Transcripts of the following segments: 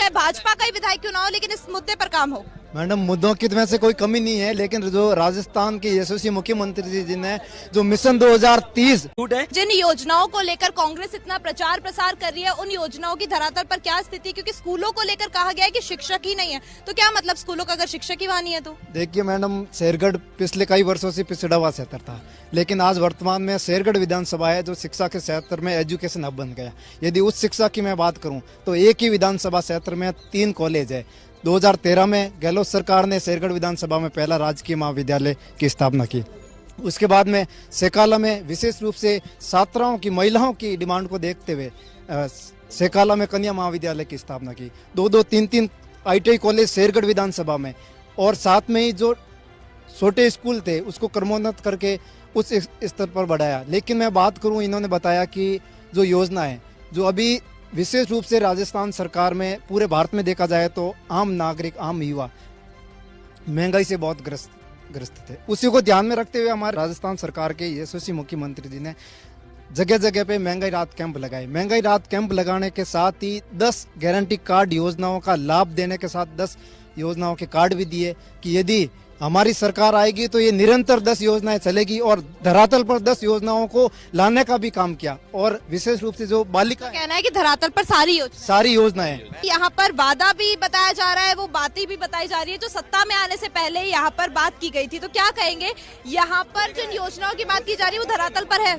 चाहे भाजपा का ही विधायक क्यों ना हो, लेकिन इस मुद्दे पर काम हो। मैडम, मुद्दों की में से कोई कमी नहीं है, लेकिन जो राजस्थान के यशस्वी मुख्यमंत्री जी ने जो मिशन 2030 जिन योजनाओं को लेकर कांग्रेस इतना प्रचार प्रसार कर रही है, उन योजनाओं की धरातल पर क्या स्थिति है? क्योंकि स्कूलों को लेकर कहा गया है कि शिक्षक ही नहीं है, तो क्या मतलब स्कूलों का अगर शिक्षक ही वहाँ नहीं है तो? देखिए मैडम, शेरगढ़ पिछले कई वर्षों से पिछड़ा हुआ क्षेत्र था, लेकिन आज वर्तमान में शेरगढ़ विधानसभा है जो शिक्षा के क्षेत्र में एजुकेशन हब बन गया। यदि उस शिक्षा की मैं बात करूं तो एक ही विधानसभा क्षेत्र में 3 कॉलेज है। 2013 में गहलोत सरकार ने शेरगढ़ विधानसभा में पहला राजकीय महाविद्यालय की स्थापना की। उसके बाद में सेकाला में विशेष रूप से छात्राओं की, महिलाओं की डिमांड को देखते हुए सेकाला में कन्या महाविद्यालय की स्थापना की। 2-2, 3-3 ITI कॉलेज शेरगढ़ विधानसभा में, और साथ में ही जो छोटे स्कूल थे उसको क्रमोन्नत करके उस स्तर पर बढ़ाया। लेकिन मैं बात करूं, इन्होंने बताया कि जो योजना है, जो अभी विशेष रूप से राजस्थान सरकार में, पूरे भारत में देखा जाए तो आम नागरिक, आम युवा महंगाई से बहुत ग्रस्त थे। उसी को ध्यान में रखते हुए हमारे राजस्थान सरकार के यशस्वी मुख्यमंत्री जी ने जगह जगह पे महंगाई राहत कैंप लगाए। महंगाई राहत कैंप लगाने के साथ ही 10 गारंटी कार्ड योजनाओं का लाभ देने के साथ 10 योजनाओं के कार्ड भी दिए कि यदि हमारी सरकार आएगी तो ये निरंतर 10 योजनाएं चलेगी, और धरातल पर 10 योजनाओं को लाने का भी काम किया। और विशेष रूप से जो बालिका, कहना है कि धरातल पर सारी योजनाएं, यहाँ पर वादा भी बताया जा रहा है, वो बातें भी बताई जा रही है जो सत्ता में आने से पहले यहाँ पर बात की गई थी। तो क्या कहेंगे, यहाँ पर जिन योजनाओं की बात की जा रही है वो धरातल पर है?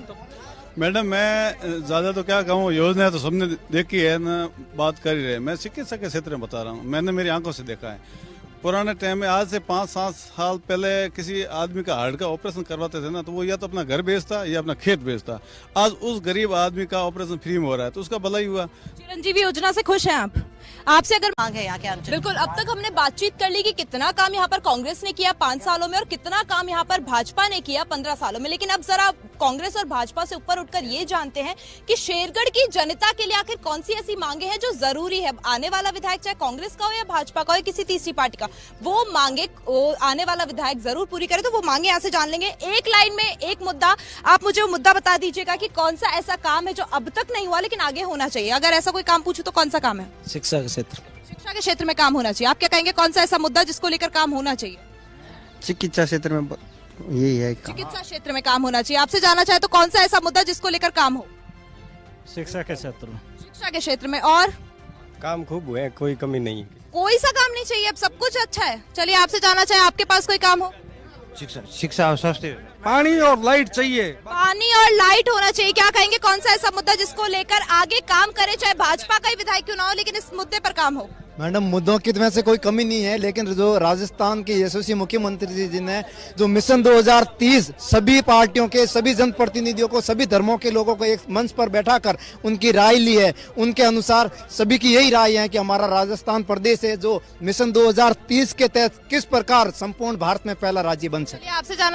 मैडम, मैं ज्यादा तो क्या कहूँ, योजना तो सबने देखी है ना, बात कर ही रहे। मैं चिकित्सा के क्षेत्र में बता रहा हूँ, मैंने मेरी आंखों से देखा है। पुराने टाइम में, आज से 5-7 साल पहले किसी आदमी का हार्ट का ऑपरेशन करवाते थे ना, तो वो या तो अपना घर बेचता या अपना खेत बेचता। आज उस गरीब आदमी का ऑपरेशन फ्री में हो रहा है, तो उसका भला ही हुआ। चिरंजीवी योजना से खुश हैं आप? आपसे अगर मांग है यहाँ के अंचल, बिल्कुल, अब तक हमने बातचीत कर ली कि कितना काम यहाँ पर कांग्रेस ने किया 5 सालों में और कितना काम यहाँ पर भाजपा ने किया 15 सालों में। लेकिन अब जरा कांग्रेस और भाजपा से ऊपर उठकर ये जानते हैं कि शेरगढ़ की जनता के लिए आखिर कौन सी ऐसी मांगे हैं जो जरूरी है। आने वाला विधायक चाहे कांग्रेस का हो या भाजपा का हो या किसी तीसरी पार्टी का, वो मांगे आने वाला विधायक जरूर पूरी करे। तो वो मांगे यहाँ से जान लेंगे। एक लाइन में एक मुद्दा, आप मुझे वो मुद्दा बता दीजिएगा कि कौन सा ऐसा काम है जो अब तक नहीं हुआ लेकिन आगे होना चाहिए। अगर ऐसा कोई काम पूछूं तो कौन सा काम है? शिक्षा के क्षेत्र। शिक्षा के क्षेत्र में काम होना चाहिए। आप क्या कहेंगे, कौन सा ऐसा मुद्दा जिसको लेकर काम होना चाहिए? चिकित्सा क्षेत्र में यही है। चिकित्सा क्षेत्र में काम होना चाहिए। आपसे जानना चाहे तो कौन सा ऐसा मुद्दा जिसको लेकर काम हो? शिक्षा के क्षेत्र में। शिक्षा के क्षेत्र में। और काम खूब हुए, कोई कमी नहीं। कोई सा काम नहीं चाहिए, अब सब कुछ अच्छा है। चलिए, आपसे जानना चाहे आपके पास कोई काम हो? शिक्षा और स्वास्थ्य। पानी और लाइट चाहिए। पानी और लाइट होना चाहिए। क्या कहेंगे, कौन सा ऐसा मुद्दा जिसको लेकर आगे काम करे, चाहे भाजपा का ही विधायक क्यों ना हो, लेकिन इस मुद्दे पर काम हो? मैडम, मुद्दों की में से कोई कमी नहीं है, लेकिन जो राजस्थान के यशस्वी मुख्यमंत्री जी ने जो मिशन 2030 सभी पार्टियों के, सभी जनप्रतिनिधियों को, सभी धर्मों के लोगों को एक मंच पर बैठाकर उनकी राय ली है। उनके अनुसार सभी की यही राय है कि हमारा राजस्थान प्रदेश है जो मिशन 2030 के तहत किस प्रकार संपूर्ण भारत में पहला राज्य बन सके। आपसे जानना